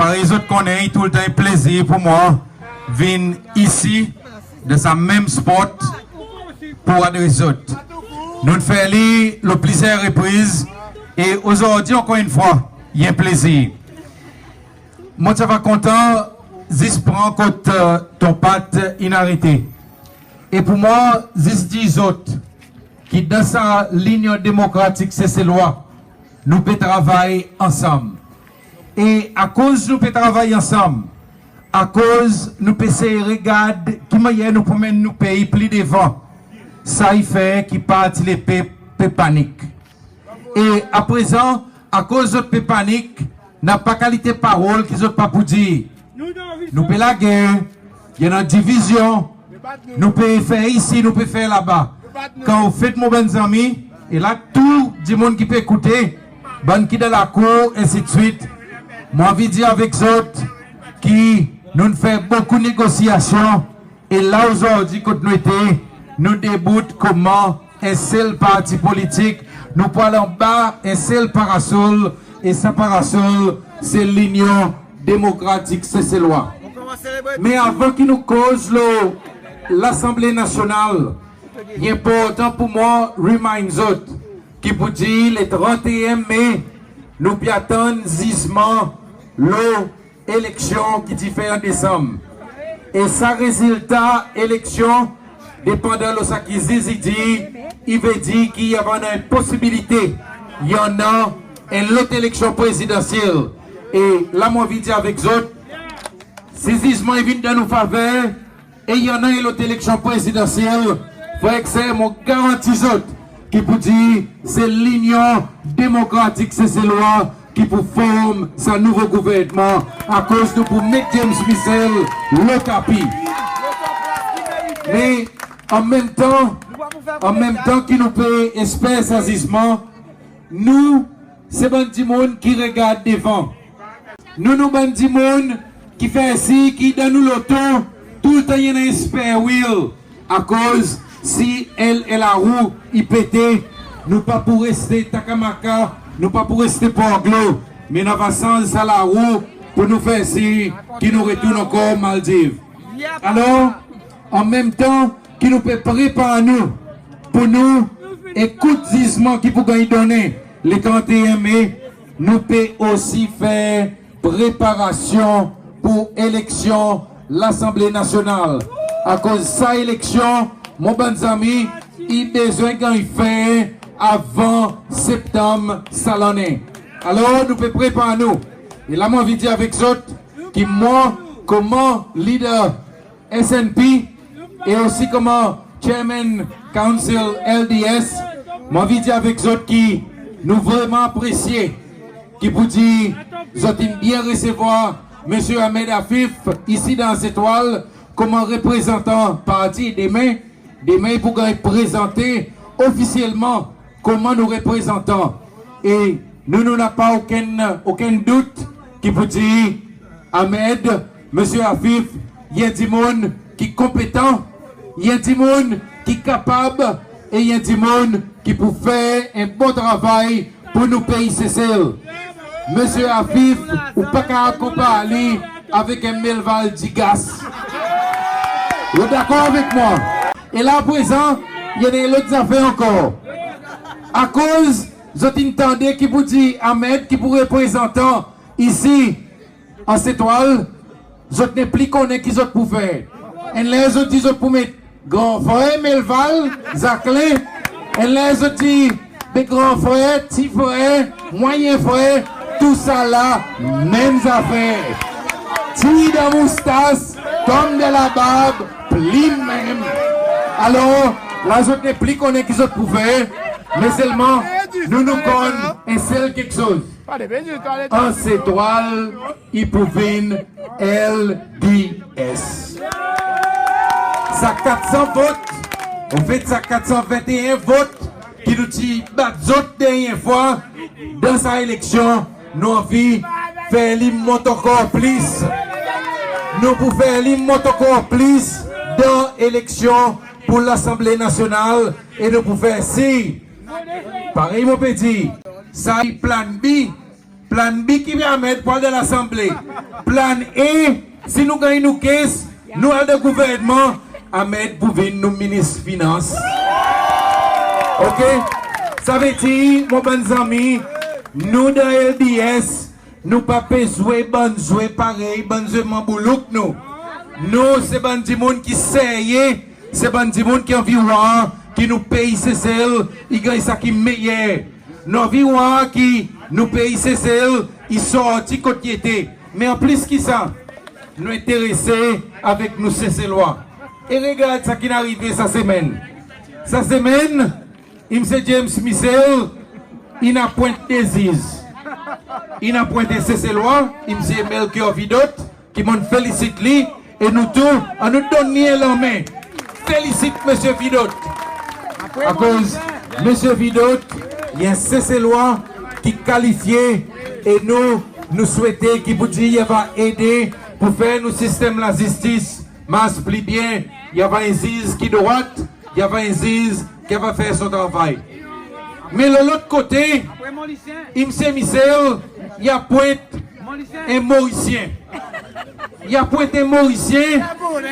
par les autres qu'on est, tout le temps un plaisir pour moi venir ici, de sa même spot, pour adresser autres. Nous faisons le plaisir reprise et aujourd'hui, encore une fois, il y a un plaisir. Moi, je suis content, Zis prend contre ton patte inarrêté. Et pour moi, Zis dit autres qui dans sa ligne démocratique, c'est ces lois, nous pouvons travailler ensemble. Et à cause nous pouvons travailler ensemble, à cause nous pouvons regarder qui manière nous pouvons nous payer plus devant, ça y fait qui partent les panique. Et à présent, à cause de panique, n'a pas qualité parole qu'ils ont pas pour dire. Nous pouvons la guerre, il y a une division, nous pouvons faire ici, nous pouvons faire là-bas. Quand vous faites mon bon ami, et là tout le monde qui peut écouter, bon qui dans la cour, ainsi de suite. Moi, je dire avec les autres qui nous fait beaucoup de négociations. Et là, aujourd'hui, quand nous débutons comment un seul parti politique, nous parlons en bas, un seul parasol, et ce parasol, c'est l'Union démocratique, c'est ces lois. Mais avant qu'il nous cause l'Assemblée nationale, il est important pour moi, remind autres, qui vous dit le 31 mai, nous puis attendre zisement l'élection qui dit fait en décembre. Et ça résultat élection, dépendant de ce qu'il dit, il veut dire qu'il y a une possibilité, il y en a une autre élection présidentielle. Et là, moi, je dis avec autres, ces gisements viennent dans nos faveurs, et il y en a une autre élection présidentielle, frère, c'est mon garantie autres, qui vous dit, c'est l'Union démocratique, c'est ces lois, qui pour former sa nouveau gouvernement à cause de pour mettre James Michel le tapis. Mais en même temps qu'il nous peut espérer ce agissement, nous, c'est bandit monde qui regarde devant. Nous bandit monde qui fait ainsi, qui donne nous le temps, tout le temps il y a un espère will. À cause, si elle est la roue, il pétait, nous pas pour rester Takamaka, nous pas pour rester Port-Glo, mais nous avançons à la roue pour nous faire ci, qui nous retourne encore aux Maldives. Alors, en même temps, qui nous peut préparer nous, pour nous, écoute gisement qui pour gagner donner le 31 mai, nous peut aussi faire préparation pour élection l'Assemblée nationale. À cause de sa élection, mon bon ami, il a besoin qu'il fait avant septembre salonné. Alors, nous pouvons préparer nous. Et là, moi, je dis avec les autres, qui moi, comment leader SNP, et aussi comment chairman council LDS, moi, je dis avec les autres qui nous vraiment appréciés, qui vous dit, vous êtes bien recevoir M. Ahmed Afif, ici dans cette toile, comme un représentant parti demain pour présenter officiellement comment nous représentons. Et nous n'avons pas aucun doute qui vous dit, Ahmed, M. Afif, il y a des gens qui sont compétents, il y a des gens qui sont capables, et il y a des gens qui peuvent faire un bon travail pour nous payer Cécile. M. Afif, ou pas qu'à accompagner avec un Melval Digas. Vous êtes d'accord avec moi? Et là, à présent, il y a des autres affaires encore. À cause, vous entendez qui vous dit Ahmed, qui vous représentant ici, en cette toile, vous n'êtes plus connus qui vous pour faire. Et les autres disent pour mettre grand frère, Melval, Zaclin. Et les autres disent grand frère, petit frère, moyen frère, tout ça là, mêmes affaires. Ti de moustache, comme de la barbe, pli même. Alors, là, je n'ai plus qu'on est qui se pouvait, mais seulement, nous connaissons un seul quelque chose. En cette toile, il pouvait LDS. Ça 400 votes, en fait, ça 421 votes, qui nous dit, bah, d'autres dernières fois, dans sa élection, nous avons faire l'immonte encore plus. Nous pouvons faire l'immonte encore plus dans l'élection pour l'Assemblée nationale et nous pouvons faire si. Pareil, mon petit, ça y plan B, Plan B qui permet pour de l'Assemblée. Plan E, si nous gagnons nos caisses, nous avons le gouvernement, Ahmed pour venir nous ministre des Finances. Ok? Ça veut dire, mon bon ami, nous dans LDS, nous pas jouer bon jouer pareil, bon jouer mamboulouk nous. Nous, c'est bon du monde qui sait, c'est bon du monde qui environ, qui nous paye ses ailes, il gagne ça qui est meilleur. Nous environ qui nous paye ses ailes, ils sortent côté. Mais en plus qui ça, nous intéressés avec nous ces lois. Et regarde ça qui est arrivé cette semaine. Cette semaine, M. James Michel, il a pointé des is. Il a pointé ces lois, M. Melchior Vidot, qui m'ont félicité lui, et nous tous, à nous donner la main. Félicite M. Vidot. À cause, M. Vidot, il y a ces lois qui qualifient, et nous souhaitons qu'il vous dise qu'il va aider pour faire nos systèmes de la justice. Mais plus bien, il y a un juge qui est droite, il y a un juge qui va faire son travail. Mais de l'autre côté, M. Michel, il y a pointe un Mauricien. Il y a pointe un Mauricien.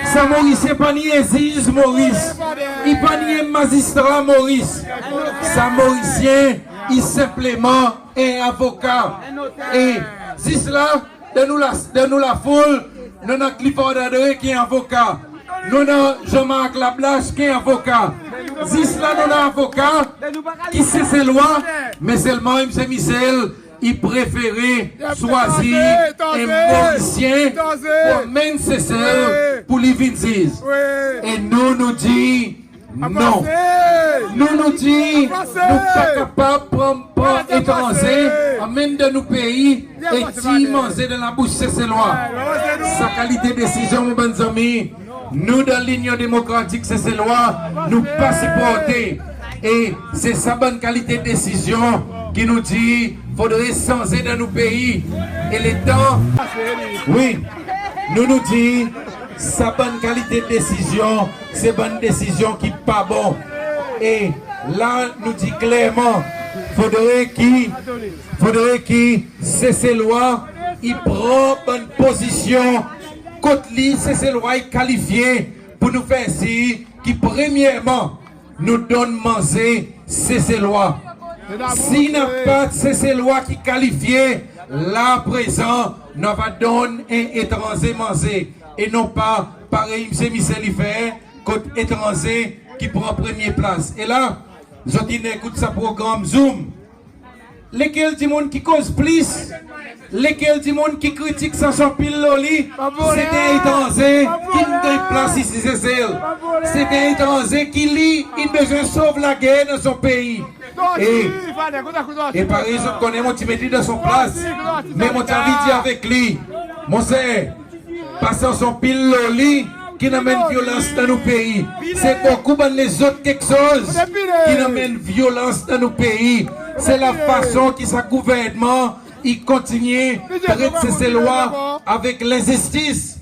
Ça Mauricien pas ni un juge Maurice. Il pas ni un magistrat Maurice. Ça Mauricien, il simplement un avocat. Et si cela, de nous la foule, nous avons Clifford Adré qui est avocat. Nous avons Jean-Marc Lablache qui est avocat. Si cela, nous avons un avocat qui sait ses lois, mais seulement M. Michel, il préférait choisir un Mauricien pour même celle pour les 26. Et nous disons non. Nous disons, nous ne sommes pas capables de prendre étranger, même de nos pays, et de manger dans la bouche ces lois. Sa qualité de décision, mes bons amis, nous dans l'Union démocratique, ces lois, nous pas supporter. Et c'est sa bonne qualité de décision qui nous dit qu'il faudrait changer dans nos pays. Et les temps, oui, nous disons, sa bonne qualité de décision, c'est bonne décision qui n'est pas bon. Et là, nous dit clairement, faudrait qu'il cesse ces lois, il prend bonne position, contre lui, ces lois est qualifié pour nous faire si, qui premièrement, nous donne manger ces lois. S'il n'a pas de ces lois qui qualifient, là présent, nous va donner un étranger manger. Et non pas, pareil, M. Michel y fait, contre étranger qui prend première place. Et là, je dis, écoute ce programme Zoom. Lesquels du monde qui cause plus, lesquels du monde qui critique sans son pile loli, c'est des étrangers qui nous donnent place ici, c'est celle. C'est des étrangers qui lit, il besoin de sauver la guerre dans son pays. Et par exemple, je connais mon petit métier dans son place, mais mon envie de dire avec lui, mon frère, passant son pile loli, qui amène violence dans nos pays. C'est beaucoup de les autres quelque chose qui amène violence dans nos pays. C'est la façon que ce gouvernement il continue de retirer ses lois avec l'injustice.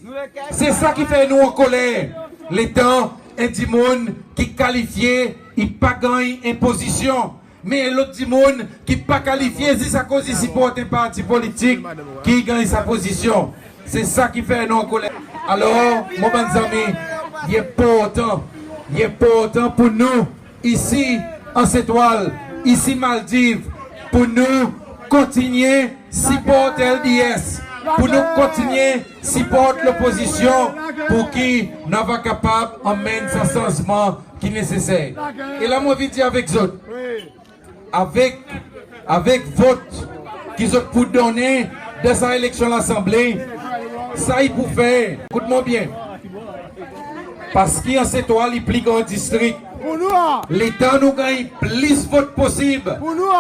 C'est ça qui fait nous en colère. Les temps, un du monde qui qualifié, il pas gagné imposition. Mais l'autre du monde qui n'est pas qualifié, c'est sa cause ici pour un parti politique qui gagne sa position. C'est ça qui fait nous en colère. Alors, mon bon ami, il est important pour nous, ici, en cette toile, ici, Maldives, pour nous continuer à supporter LDS, pour nous continuer à supporter l'opposition, pour qui nous sommes capables d'emmener ce changement qui est nécessaire. Et là, moi, je dis avec vous, avec vote qu'ils ont pour donner dans cette élection à l'Assemblée, ça il pour faire, écoute-moi bien, parce qu'il y a cette toile, il plie en district. L'État nous gagne plus de votes possible.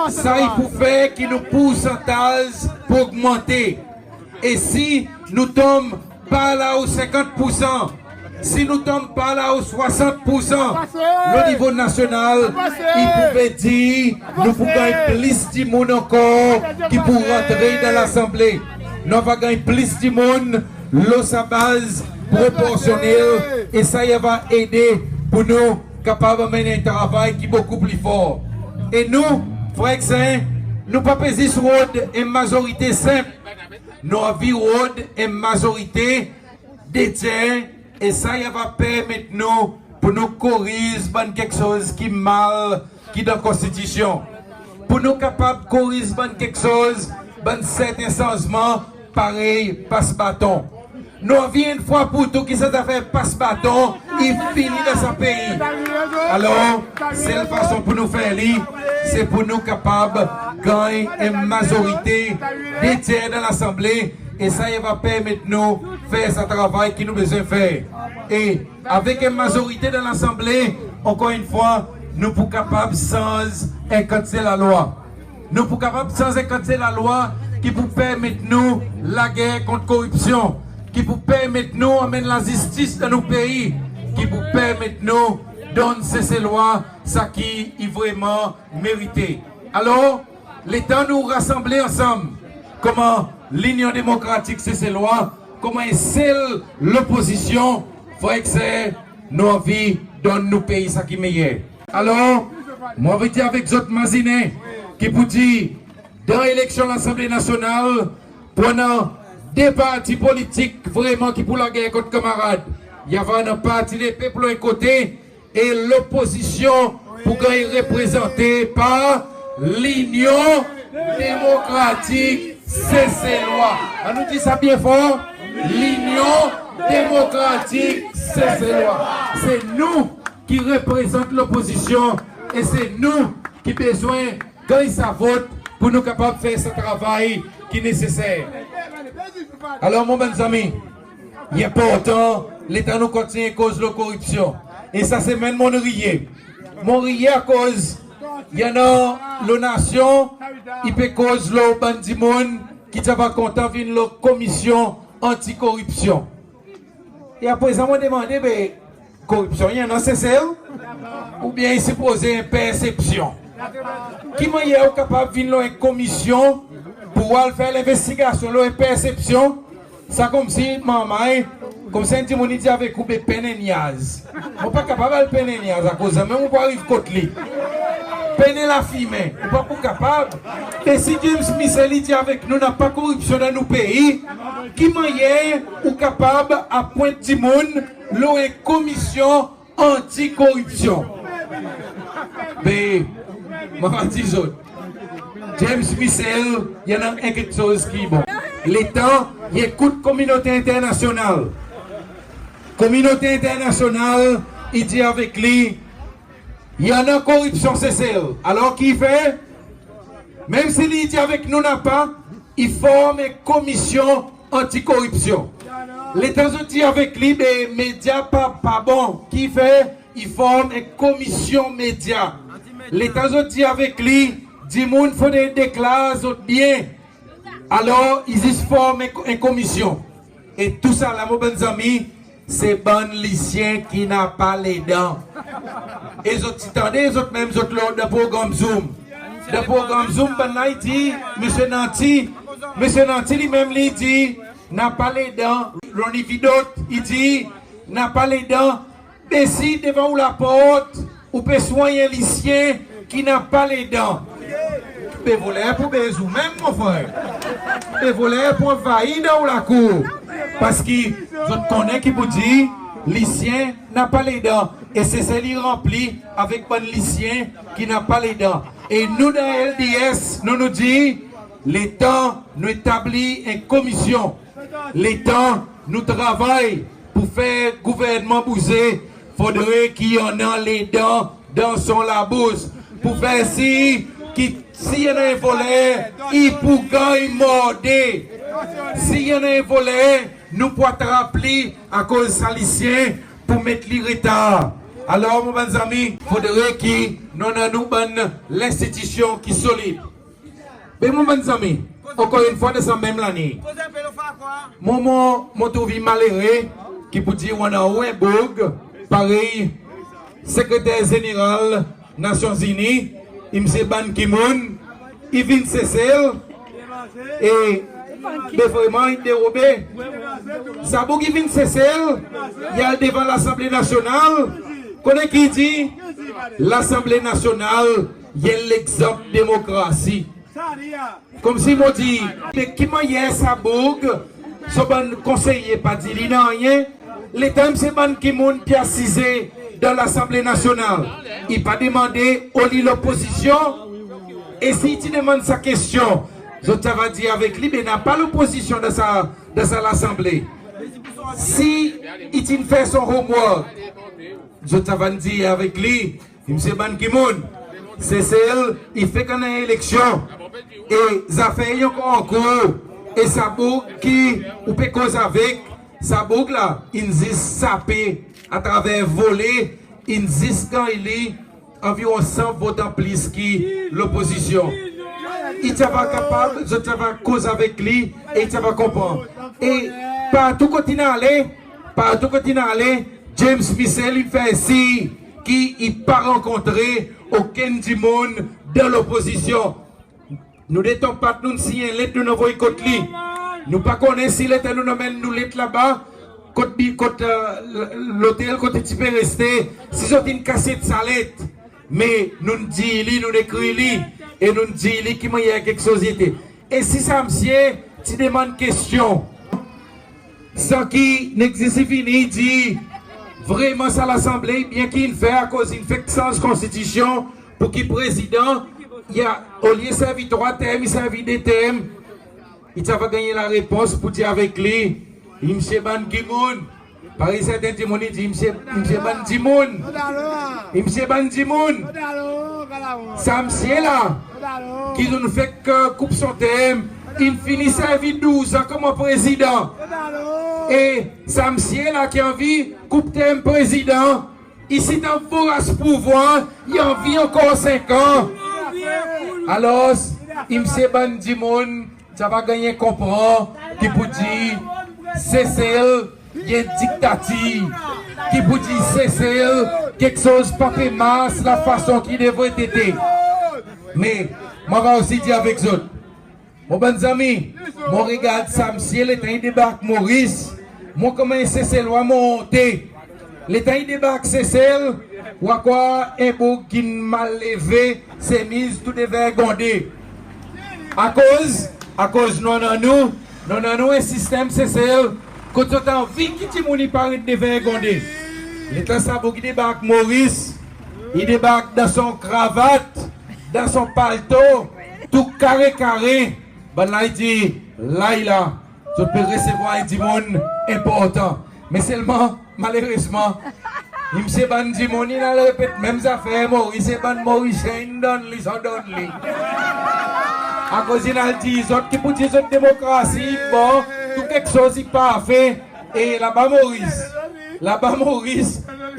Ça il pour faire qu'il nous pourcentage pour augmenter. Et si nous tombons pas là aux 50%, si nous tombons pas là aux 60%, le niveau national, il pouvait dire, nous pouvons gagner plus de monde encore qui pour rentrer dans l'Assemblée. Nous allons gagner plus de monde, sa base proportionnelle, et ça va aider pour nous capables de mener un travail qui est beaucoup plus fort. Et nous, frères saints, nous pas pesé sur une majorité simple. Nous avons une majorité détient et ça va permettre nous pour nous corriger quelque chose qui est mal qui est dans la Constitution. Pour nous capables de corriger quelque chose, certains changements, pareil, passe-bâton. Nous avons une fois pour tout qui s'est fait passe-bâton, il finit dans son pays. Alors, c'est la façon pour nous faire lire, c'est pour nous capables de gagner une majorité des tiers dans l'Assemblée. Et ça va permettre nous de faire ce travail qui nous besoin faire. Et avec une majorité dans l'Assemblée, encore une fois, nous sommes capables sans incanter la loi. Nous sommes capables sans incanter la loi qui peut permettre nous la guerre contre la corruption, qui peut permettre nous d'amener la justice dans nos pays, qui peut permettre nous de donner ces lois, ça qui est vraiment mérité. Alors, l'État nous rassembler ensemble. Comment l'Union démocratique, c'est ces lois, comment est celle l'opposition, faut que c'est nos envies dans nos pays, ça qui est meilleur. Alors, moi, je vais dire avec d'autres mazinés qui vous dire, dans l'élection de l'Assemblée nationale, pendant des partis politiques vraiment qui pour la guerre contre camarades, il y avait un parti des peuples d'un côté et l'opposition pour être représentée par l'Union démocratique. C'est ces lois. On nous dit ça bien fort. L'Union démocratique, c'est ces lois. C'est nous qui représentons l'opposition et c'est nous qui avons besoin de sa vote pour nous capables de faire ce travail qui est nécessaire. Alors, mon bon ami, il est important, l'État nous continue à cause de la corruption. Et ça, c'est même mon rier. Mon rier à cause. Il y en a la nation, il peut cause le bandimon qui va content d'une commission anticorruption. Et après ça, m'a demandé, mais corruption, il y en a cessé ou bien il s'est posé une perception. Qui m'a est capable de venir une commission pour faire l'investigation, une perception, ça comme si maman, comme si un petit monde dit avec coupé peine et niaz. Je ne suis pas capable de peine et niaz à cause de ça, même on peut arriver côté lui. Peine la fille, on pas capable. Et si James Smith dit avec nous n'a pas corruption dans nos pays, qui moyen ou capable à pointer du monde une commission anti-corruption. Mais, ma dis James Michel, il y en a quelque chose qui est bon. L'État, il écoute la communauté internationale. Communauté internationale, il dit avec lui, il y en a corruption, c'est celle. Alors qu'il fait, même s'il dit avec nous n'a pas, il forme une commission anticorruption. L'État dit avec lui, mais médias pas bon. Qui fait, il forme une commission média. L'État dit avec lui, dit moun faut des déclarations bien. Alors, ils forment une commission. Et tout ça, là, mon bon ami, c'est bon lycéen qui n'a pas les dents. Et les autres, les autres même, les autres, le programme Zoom. Le programme Zoom, ben là, il dit, M. Nanti, lui-même, il dit, n'a pas les dents. Ronnie Vidot, il dit, n'a pas les dents. Mais si, devant la porte, ou peut soigner un lycéen qui n'a pas les dents. Mais vous voulez pour Bézou, même mon frère. Mais vous voulez pour envahir dans la cour. Parce que je connais qui vous dit, lycéen n'a pas les dents. Et c'est celle remplie avec un lycéen qui n'a pas les dents. Et nous, dans LDS, nous disons, l'État nous établit une commission. L'État nous travaille pour faire le gouvernement bouger. Il faudrait qu'il y en ait les dents dans son labousse. Pour faire si y en a un volet, il peut gagner morder. S'il y en a un volet, nous pouvons te rappeler à cause salicien pour mettre les retards. Alors, mes bons amis, il faudrait que nous ayons l'institution qui est solide. Mais mes bons amis, encore une fois de cette même année, mon trouvé malheureux qui peut dire qu'on a un bug, pareil, secrétaire général Nations Unies, M. Ban Ki-moon, il vient de cesser et vraiment il dérobé. Ça bouge il vient de cesser, il y a devant l'Assemblée nationale, connaît qui dit l'Assemblée nationale, il y a l'exemple démocratie. Comme si m'ont dit, mais qui m'a y sa bougue, ce bon conseiller pas dit rien. L'État, c'est bon qui monte qui assisé dans l'Assemblée nationale. Il pas demandé au lit l'opposition. Et si tu demandes sa question, je te vais dire avec lui, mais il n'a pas l'opposition dans l'Assemblée. Si il fait son homework, je te vais dire avec lui, M. Ban Ki-moon, c'est celle, il fait qu'on a une élection. Et ça fait encore en cours. Et ça boucle qui, ou peut causer avec, ça boucle là, il existe sapé à travers voler, il existe quand il est environ 100 votants plus que l'opposition. Il va capable, je te vais causer avec lui et il va comprendre. Et partout continue à aller, James Michel il fait si qui il pas rencontré aucun du monde dans l'opposition. Nous n'étions pas nous signer lettre nous envoyer contre lui. Nous pas connaissons si l'État nous amène nous lettre là-bas. Côté l'hôtel côté tu peux rester. Si j'ai une cassette sa lettre, mais nous dit nous écrit et nous dit qu'il y a quelque chose. Et si ça monsieur tu demandes question sans qui n'existe fini dit vraiment ça l'Assemblée bien qu'il fait à cause d'une fait sans constitution pour qu'il président il y a au lieu de servir 3 thèmes il servit des thèmes il va gagner la réponse pour dire avec lui M. Ban Ki-moon par certains gens il dit M. Ban Ki-moon M. Ban Ki-moon ça monsieur là qui nous fait que coupe son thème il finit sa vie 12 ans comme président. Et ça monsieur là qui a envie coupe thème président. Ici dans le pouvoir, il a envie encore 5 ans. Alors, M. Ban Ki-moon, ça va gagner comprendre qui vous dit c'est celle qui est dictature. Qui vous dit c'est celle quelque chose pas fait masse la façon qui devrait être. Mais, moi je vais aussi dire avec vous. Mon bon ami, moi regarde ça, monsieur, l'État il débarque Maurice, moi comment c'est celle à monter. L'État il débarque c'est celle, ou à quoi un beau qui mal levé, c'est mise tout dévergondé. À cause non un système c'est celle, quand on a envie qui t'y mouni par dévergondé. L'État sabot qui débarque Maurice, il débarque dans son cravate, dans son palto, tout carré. Ben là, il dit, là, je peux recevoir un dimon important. Mais seulement, malheureusement, M. Ban Ki-moon, il a répété même affaire, Maurice et Ban Maurice, il donne. À cause il a dit, ils ont qui pour dire une démocratie, bon, tout quelque chose n'est pas fait. Et là-bas, Maurice,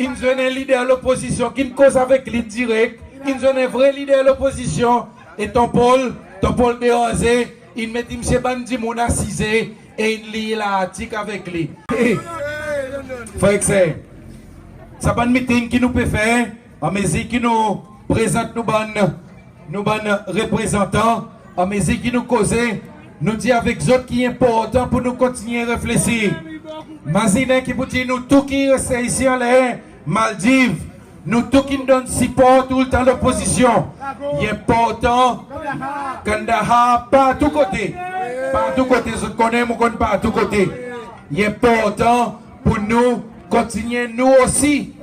il est un leader de l'opposition qui ne cause avec lui direct. Il est un vrai leader de l'opposition. Et ton Paul Béazé, il met M. Ban Ki-moon assisé et il lit l'article avec lui. Frère, ça pas un meeting qui nous peut faire, en mesure qui nous présente nos représentants, en mesure qui nous cause, nous dit avec autres qui est important pour nous continuer à réfléchir. Mazine qui vous dit nous tout qui reste ici en l'air, Maldives, nous tous qui nous donnons support tout le temps l'opposition. Il est important, Kandahar, pas à tous côtés. Pas à tous côtés, je connais, je connais pas à tous côtés. Il est important pour nous continuer, nous aussi,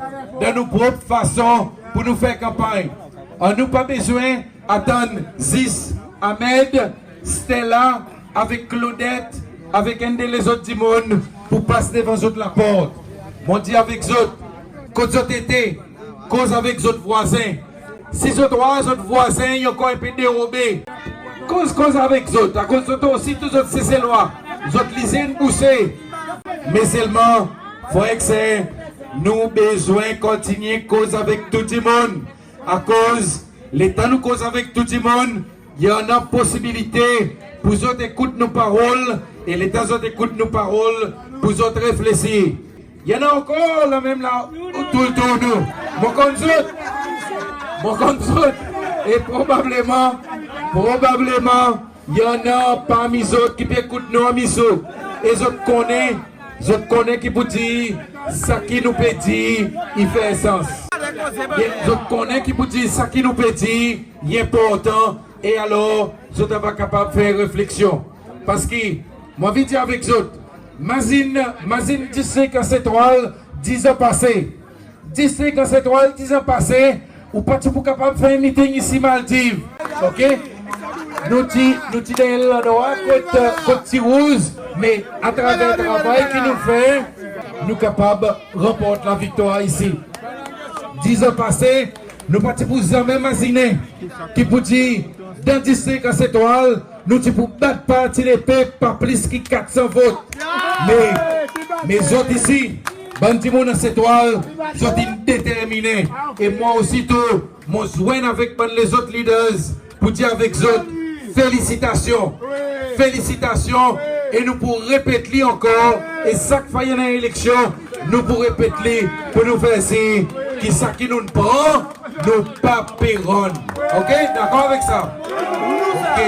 de nos propres façons, pour nous faire campagne. On n'a pas besoin d'attendre Ziz, Ahmed, Stella, avec Claudette, avec un des autres du monde, pour passer devant eux la porte. On dit avec eux, quand vous étiez, cause avec les autres voisins. Si les autres voisins, ils ont encore un peu dérobé. Cause avec les autres. À cause de aussi, tous les autres, c'est ces lois. Les autres lisent une poussée. Mais seulement, il faut que nous besoin de continuer cause avec tout le monde. À cause, l'État nous cause avec tout le monde. Il y en a possibilité pour les autres écouter nos paroles. Et l'État écoute nos paroles pour les autres réfléchir. Il y en a encore là même là, tout le tour de nous. Mon compte, et probablement, il y en a parmi les autres qui écoutent nos amis. Et les autres connaissent qui vous disent, ça qui nous peut dire, il fait sens. Les autres connaissent qui vous disent, ça qui nous peut dire, il est important, et alors, vous êtes pas capable de faire réflexion. Parce que, moi, je dis avec vous, Mazine 15 à cette étoile, 10 ans passés. 15 à cette étoile, 10 ans passés, ou pas tout capable de faire un meeting ici, Maldives. Ok? Nous disons là-dedans, côte Tirouse, mais à travers le travail qu'il nous fait, nous sommes capables de remporter la victoire ici. 10 ans passés, nous ne pouvons jamais imaginer qui peut dire, dans 15 à cette étoile, nous pouvons battre parti les peuples par plus que 400 votes. Mais autres ici, Bandimon dans cette étoile, sont déterminés. Et moi aussitôt, mon soin avec les autres leaders pour dire avec eux, félicitations. Félicitations. Et nous pourrons répéter encore. Et chaque fois qu'il y a une élection, nous pourrons répéter pour nous faire signe qui ça qui nous prend, nous pas pérons. Ok? D'accord avec ça? Ok.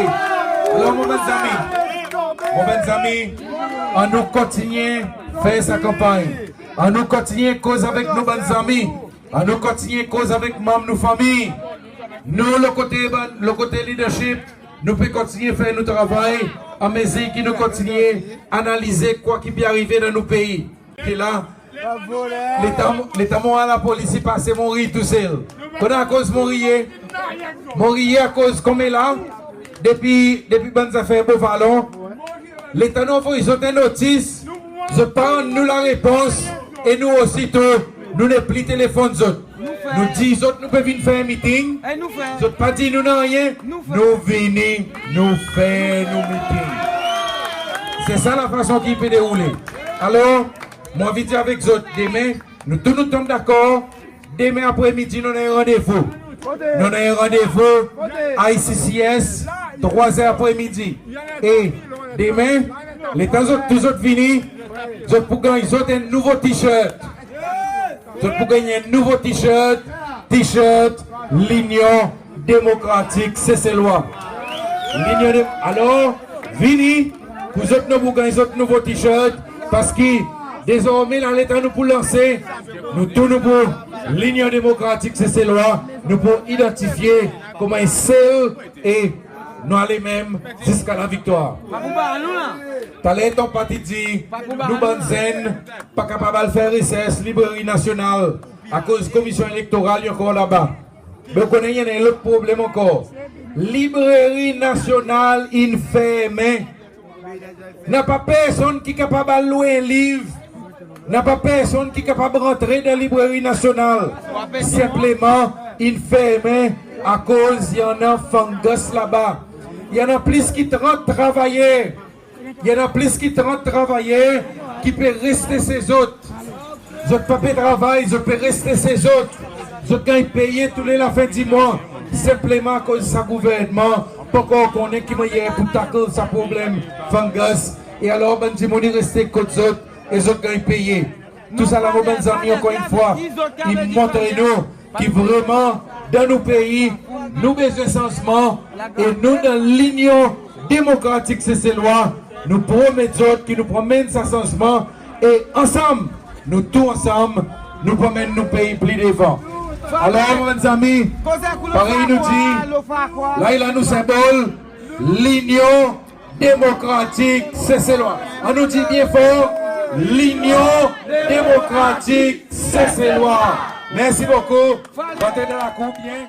Alors, mon bons amis, on nous continue à faire sa campagne. On nous continue à cause avec nos bons amis. On nous continue à cause avec membres de nos familles. Nous, le côté leadership, nous pouvons continuer à faire notre travail en mesure que nous continuons à analyser quoi qui peut arriver dans nos pays. Et là, l'État moral, la police, il passe mourir tout seul. On a à cause de mourir à cause comme est là, depuis bonnes affaires beau vallon. L'État nous envoie une notice, je prends nous la réponse, et nous aussitôt, nous ne plus téléphone autres. Nous disons nous pouvons venir faire un meeting. Nous pas dit nous n'avons rien. Nous venons nous faire nos meetings. C'est ça la façon qui peut dérouler. Alors, moi je dis avec vous demain, nous tous nous sommes d'accord. Demain après-midi, nous avons un rendez-vous. Nous avons un rendez-vous à ICCS, 3h après-midi. Et demain, les temps tous autres venus, ils pour gagner un nouveau t-shirt. Pour gagner un nouveau t-shirt, l'Union démocratique, c'est loi. Alors, venez, vous autres nous gagner un nouveau t-shirt, parce que désormais, dans l'État, nous pour lancer, nous tous nous pour l'Union démocratique, c'est loi, nous pour identifier comment est seul et nous aller même jusqu'à la victoire. Talent ton parti dit, nous banzen, pas capable de faire recess, librairie nationale, à cause de la commission électorale, il y a encore là-bas. Mais on connaît un autre problème encore. Librairie nationale infirmée. N'a pas personne qui est capable de louer un livre. N'a pas personne qui est capable de rentrer dans la librairie nationale. Simplement infirmée à cause il y en a fungus là-bas. Il y en a plus qui rentrent travailler. Il y en a plus qui rentrent travailler qui peuvent rester ces autres. Ils n'ont pas de travail, ils peuvent rester ces autres. Ils ont payé tous les la fin du mois. Simplement à cause de ce gouvernement. Pourquoi on connaît qui m'a pour tacler ce problème fungus. Et alors, ben, dis-moi, il reste côté les autres. Et les autres ont payé. Tout ça, là, mes bons amis, encore une fois, ils montrent nous qui vraiment, dans nos pays, nous besoin de changement. Et nous, dans l'Union démocratique, c'est ces lois. Nous promettons qui nous promènent ce changement. Et ensemble, nous tous ensemble, nous promènent nos pays plus devant. Alors, mes amis, pareil nous dit, là il a nous symbole, l'Union démocratique, c'est ces lois. On nous dit bien fort, l'Union démocratique, c'est ces lois. Merci beaucoup. Partez dans la coupe bien.